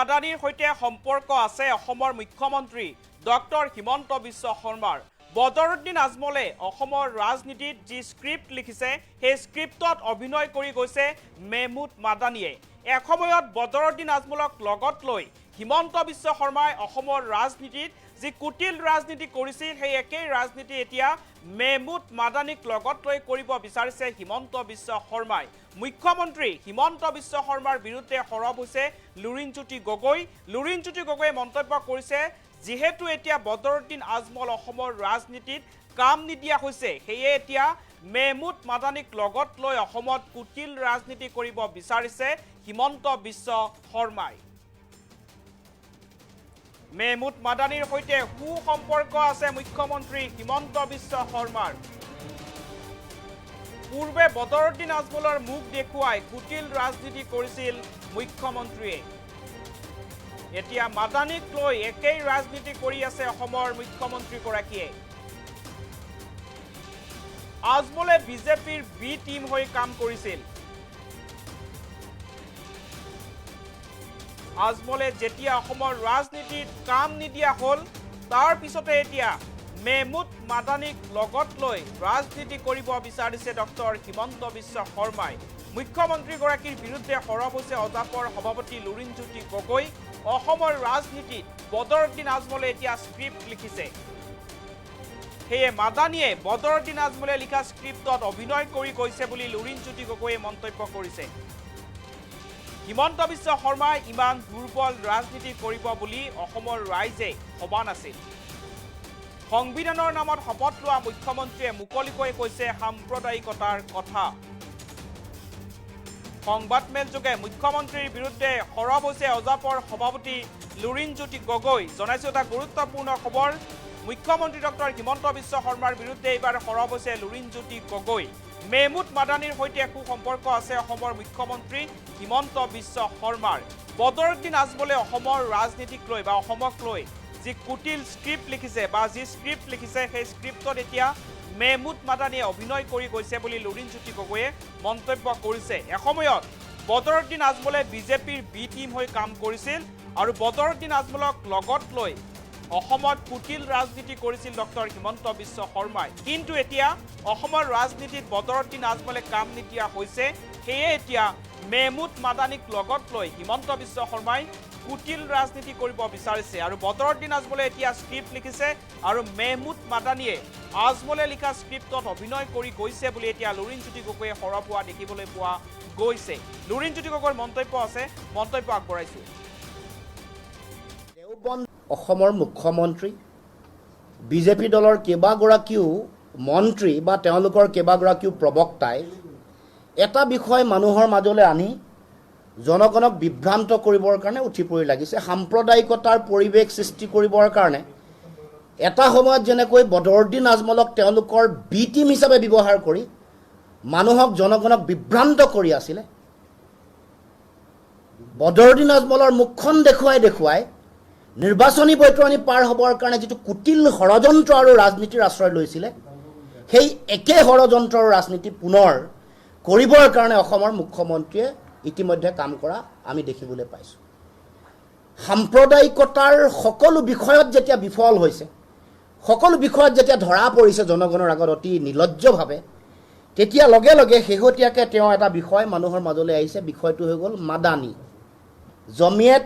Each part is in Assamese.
আদানীৰ সৈতে সম্পৰ্ক আছে অসমৰ মুখ্যমন্ত্ৰী ডক্টৰ হিমন্ত বিশ্ব শৰ্মাৰ। বদৰুদ্দিন আজমলে অসমৰ ৰাজনীতিত যি স্ক্ৰিপ্ট লিখিছে সেই স্ক্ৰিপ্টত অভিনয় কৰি গৈছে মেহমুদ মাদানীয়ে। এসময়ত বদৰুদ্দিন আজমলক লগত লৈ হিমন্ত বিশ্ব শৰ্মাই অসমৰ ৰাজনীতিত যি কুটিল ৰাজনীতি কৰিছিল সেই একেই ৰাজনীতি এতিয়া মেহমুদ মাদানীক লগত লৈ কৰিব বিচাৰিছে হিমন্ত বিশ্ব শৰ্মাই। মুখ্যমন্ত্ৰী হিমন্ত বিশ্ব শৰ্মাৰ বিৰুদ্ধে সৰব হৈছে লুৰিণজ্যোতি গগৈ। লুৰিণজ্যোতি গগৈয়ে মন্তব্য কৰিছে যিহেতু এতিয়া বদৰুদ্দিন আজমল অসমৰ ৰাজনীতিত কাম নিদিয়া হৈছে সেয়ে এতিয়া মেহমুদ মাদানীক লগত লৈ অসমত কুটিল ৰাজনীতি কৰিব বিচাৰিছে হিমন্ত বিশ্ব শৰ্মাই। মেহমুদ মাদানীৰ সৈতে সুসম্পৰ্ক আছে মুখ্যমন্ত্ৰী হিমন্ত বিশ্ব শৰ্মাৰ। পূৰ্বে বদৰুদ্দিন আজমলৰ মুখ দেখুৱাই কুটিল ৰাজনীতি কৰিছিল মুখ্যমন্ত্ৰীয়ে। এতিয়া মাদানীক লৈ একেই ৰাজনীতি কৰি আছে অসমৰ মুখ্যমন্ত্ৰীগৰাকীয়ে। আজমলে বিজেপিৰ বি টিম হৈ কাম কৰিছিল। আজমলে যেতিয়া অসমৰ ৰাজনীতিত কাম নিদিয়া হ'ল তাৰ পিছতে এতিয়া মেহমুদ মাদানীক লগত লৈ ৰাজনীতি কৰিব বিচাৰিছে ডক্টৰ হিমন্ত বিশ্ব শৰ্মাই। মুখ্যমন্ত্ৰীগৰাকীৰ বিৰুদ্ধে সৰব হৈছে অজাপৰ সভাপতি লুৰিণজ্যোতি গগৈ। অসমৰ ৰাজনীতিত বদৰুদ্দিন আজমলে এতিয়া স্ক্ৰিপ্ট লিখিছে। সেয়ে মাদানীয়ে বদৰুদ্দিন আজমলে লিখা স্ক্ৰিপ্টত অভিনয় কৰি গৈছে বুলি লুৰিণজ্যোতি গগৈয়ে মন্তব্য কৰিছে। হিমন্ত বিশ্ব শৰ্মাই ইমান দুৰ্বল ৰাজনীতি কৰিব বুলি অসমৰ ৰাইজে ভবা নাছিল। সংবিধানৰ নামত শপত লোৱা মুখ্যমন্ত্ৰীয়ে মুকলিকৈ কৈছে সাম্প্ৰদায়িকতাৰ কথা। সংবাদমেলযোগে মুখ্যমন্ত্ৰীৰ বিৰুদ্ধে সৰব হৈছে অজাপৰ সভাপতি লুৰিণজ্যোতি গগৈ। জনাইছো এটা গুৰুত্বপূৰ্ণ খবৰ। মুখ্যমন্ত্ৰী ডক্টৰ হিমন্ত বিশ্ব শৰ্মাৰ বিৰুদ্ধে এইবাৰ সৰব হৈছে লুৰিণজ্যোতি গগৈ। মেহমুদ মাদানীৰ সৈতে সুসম্পৰ্ক আছে অসমৰ মুখ্যমন্ত্ৰী হিমন্ত বিশ্ব শৰ্মাৰ। বদৰুদ্দিন আজমলে অসমৰ ৰাজনীতিক লৈ বা অসমক লৈ যি কুটিল স্ক্ৰিপ্ট লিখিছে বা যি স্ক্ৰিপ্ট লিখিছে সেই স্ক্ৰিপ্টত এতিয়া মেহমুদ মাদানীয়ে অভিনয় কৰি গৈছে বুলি লুৰিণজ্যোতি গগৈয়ে মন্তব্য কৰিছে। এসময়ত বদৰুদ্দিন আজমলে বিজেপিৰ বি টিম হৈ কাম কৰিছিল আৰু বদৰুদ্দিন আজমলক লগত লৈ অসমত কুটিল ৰাজনীতি কৰিছিল ডক্টৰ হিমন্ত বিশ্ব শৰ্মাই। কিন্তু এতিয়া অসমৰ ৰাজনীতিত বদৰুদ্দিন আজমলে কাম নিদিয়া হৈছে সেয়ে এতিয়া মেহমুদ মাদানীক লগত লৈ হিমন্ত বিশ্ব শৰ্মাই কুটিল ৰাজনীতি কৰিব বিচাৰিছে আৰু বদৰুদ্দিন আজমলে এতিয়া স্ক্ৰিপ্ট লিখিছে আৰু মেহমুদ মাদানীয়ে আজমলে লিখা স্ক্ৰিপ্টত অভিনয় কৰি গৈছে বুলি এতিয়া লুৰিণজ্যোতি গগৈয়ে সৰব হোৱা দেখিবলৈ পোৱা গৈছে। লুৰিণজ্যোতি গগৈৰ মন্তব্য আছে, মন্তব্য আগবঢ়াইছো। অসমৰ মুখ্যমন্ত্ৰী বিজেপি দলৰ কেইবাগৰাকীও মন্ত্ৰী বা তেওঁলোকৰ কেইবাগৰাকীও প্ৰবক্তাই এটা বিষয় মানুহৰ মাজলৈ আনি জনগণক বিভ্ৰান্ত কৰিবৰ কাৰণে উঠি পৰি লাগিছে। সাম্প্ৰদায়িকতাৰ পৰিৱেশ সৃষ্টি কৰিবৰ কাৰণে এটা সময়ত যেনেকৈ বদৰুদ্দিন আজমলক তেওঁলোকৰ বি টিম হিচাপে ব্যৱহাৰ কৰি মানুহক জনগণক বিভ্ৰান্ত কৰি আছিলে, বদৰুদ্দিন আজমলৰ মুখখন দেখুৱাই নিৰ্বাচনী বৈতৰণি পাৰ হ'বৰ কাৰণে যিটো কুটিল ষড়যন্ত্ৰ আৰু ৰাজনীতিৰ আশ্ৰয় লৈছিলে সেই একে ষড়যন্ত্ৰ আৰু ৰাজনীতি পুনৰ কৰিবৰ কাৰণে অসমৰ মুখ্যমন্ত্ৰীয়ে ইতিমধ্যে কাম কৰা আমি দেখিবলৈ পাইছোঁ। সাম্প্ৰদায়িকতাৰ সকলো বিষয়ত যেতিয়া বিফল হৈছে, সকলো বিষয়ত যেতিয়া ধৰা পৰিছে জনগণৰ আগত অতি নিৰ্লজ্জভাৱে, তেতিয়া লগে লগে শেহতীয়াকৈ তেওঁ এটা বিষয় মানুহৰ মাজলৈ আহিছে। বিষয়টো হৈ গ'ল মাদানী। জমিয়ত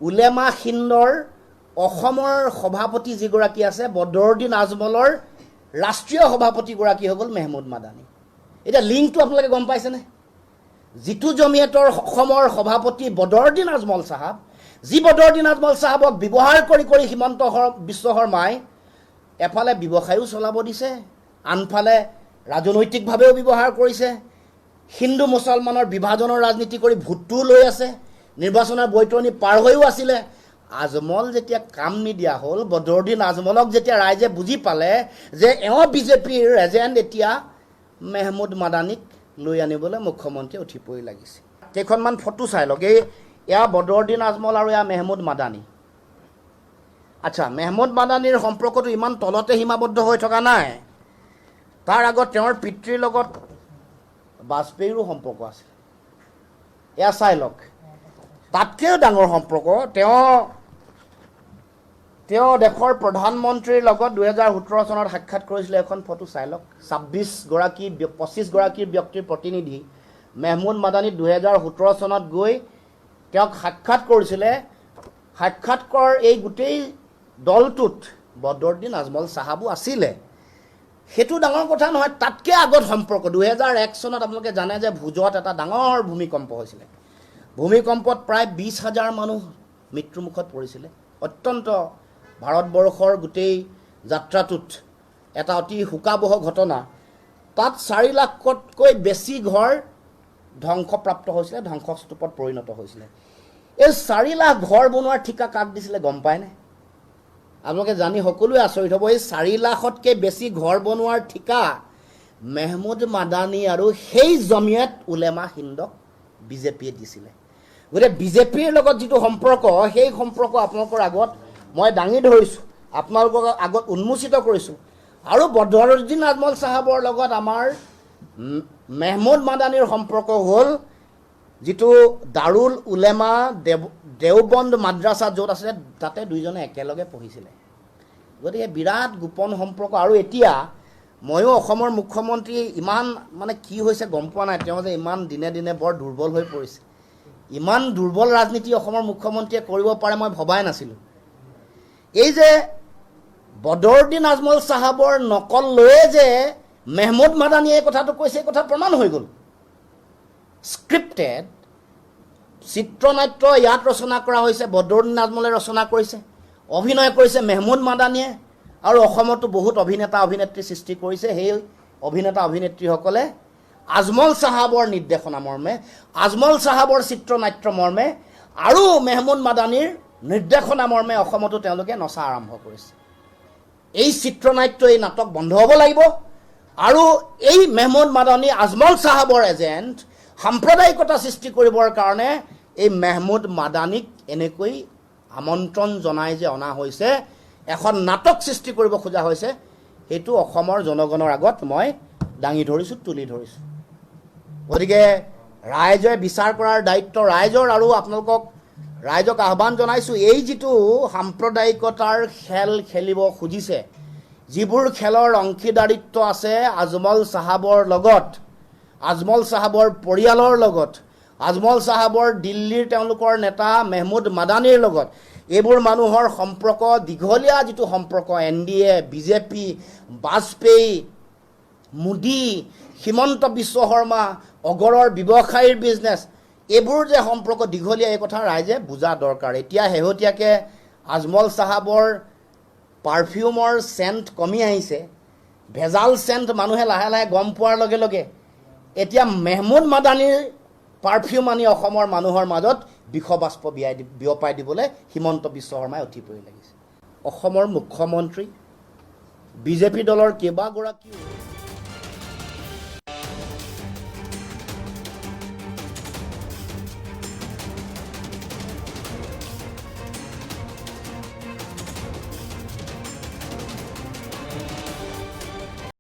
উলেমা হিন্দৰ অসমৰ সভাপতি যিগৰাকী আছে বদৰুদ্দিন আজমলৰ ৰাষ্ট্ৰীয় সভাপতিগৰাকী হৈ গ'ল মেহমুদ মাদানী। এতিয়া লিংকটো আপোনালোকে গম পাইছেনে? যিটো জমিয়তৰ অসমৰ সভাপতি বদৰুদ্দিন আজমল চাহাব, যি বদৰুদ্দিন আজমল চাহাবক ব্যৱহাৰ কৰি হিমন্ত বিশ্ব শৰ্মাই এফালে ব্যৱসায়ো চলাব দিছে, আনফালে ৰাজনৈতিকভাৱেও ব্যৱহাৰ কৰিছে, হিন্দু মুছলমানৰ বিভাজনৰ ৰাজনীতি কৰি ভোটটোও লৈ আছে, নিৰ্বাচনৰ বৈতৰণি পাৰ হৈও আছিলে। আজমল যেতিয়া কাম নিদিয়া হ'ল, বদৰুদ্দিন আজমলক যেতিয়া ৰাইজে বুজি পালে যে এওঁ বিজেপিৰ এজেণ্ট, এতিয়া মেহমুদ মাদানীক লৈ আনিবলৈ মুখ্যমন্ত্ৰীয়ে উঠি পৰি লাগিছে। কেইখনমান ফটো চাই লওক। এয়া বদৰুদ্দিন আজমল আৰু এয়া মেহমুদ মাদানী। আচ্ছা, মেহমুদ মাদানীৰ সম্পৰ্কটো ইমান তলতে সীমাবদ্ধ হৈ থকা নাই। তাৰ আগত তেওঁৰ পিতৃৰ লগত বাজপেয়ীৰো সম্পৰ্ক আছে। এয়া চাই লওক। তাতকৈও ডাঙৰ সম্পৰ্ক তেওঁ দেশৰ প্ৰধানমন্ত্ৰীৰ লগত 2017 চনত সাক্ষাৎ কৰিছিলে। এখন ফটো চাই লওক। 25গৰাকী ব্যক্তিৰ প্ৰতিনিধি মেহমুদ মাদানী 2017 চনত গৈ তেওঁক সাক্ষাৎ কৰিছিলে। সাক্ষাৎকৰ এই গোটেই দলটোত বদৰুদ্দিন আজমল চাহাবো আছিলে। সেইটো ডাঙৰ কথা নহয়। তাতকৈ আগত সম্পৰ্ক 2001 চনত আপোনালোকে জানে যে ভোজত এটা ডাঙৰ ভূমিকম্প হৈছিলে। ভূমিকম্পত প্ৰায় 20,000 মানুহ মৃত্যুমুখত পৰিছিলে। অত্যন্ত ভাৰতবৰ্ষৰ গোটেই যাত্ৰাটোত এটা অতি শোকাবহ ঘটনা। তাত 4 লাখতকৈ বেছি ঘৰ ধ্বংসপ্ৰাপ্ত হৈছিলে, ধ্বংসস্তূপত পৰিণত হৈছিলে। এই 4 লাখ ঘৰ বনোৱাৰ ঠিকা কাক দিছিলে গম পায়নে? আপোনালোকে জানি সকলোৱে আচৰিত হ'ব। এই 4 লাখতকৈ বেছি ঘৰ বনোৱাৰ ঠিকা মেহমুদ মাদানী আৰু সেই জমিয়ত উলেমা হিন্দক বিজেপিয়ে দিছিলে। গতিকে বিজেপিৰ লগত যিটো সম্পৰ্ক, সেই সম্পৰ্ক আপোনালোকৰ আগত মই দাঙি ধৰিছোঁ, আপোনালোকৰ আগত উন্মোচিত কৰিছোঁ। আৰু বদৰুদ্দিন আজমল চাহাবৰ লগত আমাৰ মেহমুদ মাদানীৰ সম্পৰ্ক হ'ল যিটো দাৰুল উলেমা দেওবন্দ মাদ্ৰাছা য'ত আছিলে, তাতে দুইজনে একেলগে পঢ়িছিলে। গতিকে বিৰাট গোপন সম্পৰ্ক। আৰু এতিয়া ময়ো অসমৰ মুখ্যমন্ত্ৰী ইমান কি হৈছে গম পোৱা নাই। তেওঁ যে ইমান দিনে দিনে বৰ দুৰ্বল হৈ পৰিছে। ইমান দুৰ্বল ৰাজনীতি অসমৰ মুখ্যমন্ত্ৰীয়ে কৰিব পাৰে মই ভবাই নাছিলোঁ। এই যে বদৰুদ্দিন আজমল চাহাবৰ নকল লৈয়ে যে মেহমুদ মাদানীয়ে এই কথাটো কৈছে, এই কথা প্ৰমাণ হৈ গ'ল। স্ক্ৰিপ্টেড চিত্ৰনাট্য ইয়াত ৰচনা কৰা হৈছে, বদৰুদ্দিন আজমলে ৰচনা কৰিছে, অভিনয় কৰিছে মেহমুদ মাদানীয়ে। আৰু অসমতো বহুত অভিনেতা অভিনেত্ৰী সৃষ্টি কৰিছে। সেই অভিনেতা অভিনেত্ৰীসকলে আজমল চাহাবৰ নিৰ্দেশনা মৰ্মে, আজমল চাহাবৰ চিত্ৰনাট্য মৰ্মে আৰু মেহমুদ মাদানীৰ নিৰ্দেশনা মৰ্মে অসমতো তেওঁলোকে নচা আৰম্ভ কৰিছে। এই চিত্ৰনাট্য, এই নাটক বন্ধ হ'ব লাগিব। আৰু এই মেহমুদ মাদানী আজমল চাহাবৰ এজেণ্ট সাম্প্ৰদায়িকতা সৃষ্টি কৰিবৰ কাৰণে এই মেহমুদ মাদানীক এনেকৈ আমন্ত্ৰণ জনাই যে অনা হৈছে, এখন নাটক সৃষ্টি কৰিব খোজা হৈছে, সেইটো অসমৰ জনগণৰ আগত মই দাঙি ধৰিছোঁ, তুলি ধৰিছোঁ। গতিকে ৰাইজে বিচাৰ কৰাৰ দায়িত্ব ৰাইজৰ। আৰু আপোনালোকক ৰাইজক আহ্বান জনাইছোঁ, এই যিটো সাম্প্ৰদায়িকতাৰ খেল খেলিব খুজিছে, যিবোৰ খেলৰ অংশীদাৰিত্ব আছে আজমল চাহাবৰ লগত, আজমল চাহাবৰ পৰিয়ালৰ লগত, আজমল চাহাবৰ দিল্লীৰ তেওঁলোকৰ নেতা মেহমুদ মাদানীৰ লগত, এইবোৰ মানুহৰ সম্পৰ্ক দীঘলীয়া যিটো সম্পৰ্ক, NDA, বিজেপি, বাজপেয়ী, মোদী, হিমন্ত বিশ্ব শৰ্মা, অগৰৰ ব্যৱসায়ীৰ বিজনেছ, এইবোৰ যে সম্পৰ্ক দীঘলীয়া, এই কথা ৰাইজে বুজা দৰকাৰ। এতিয়া শেহতীয়াকৈ আজমল চাহাবৰ পাৰফিউমৰ চেণ্ট কমি আহিছে, ভেজাল চেণ্ট মানুহে লাহে লাহে গম পোৱাৰ লগে লগে এতিয়া মেহমুদ মাদানীৰ পাৰফিউম আনি অসমৰ মানুহৰ মাজত বিষবাষ্প বিয়পাই দিবলৈ হিমন্ত বিশ্ব শৰ্মাই উঠি পৰি লাগিছে। অসমৰ মুখ্যমন্ত্ৰী, বিজেপি দলৰ কেইবাগৰাকীও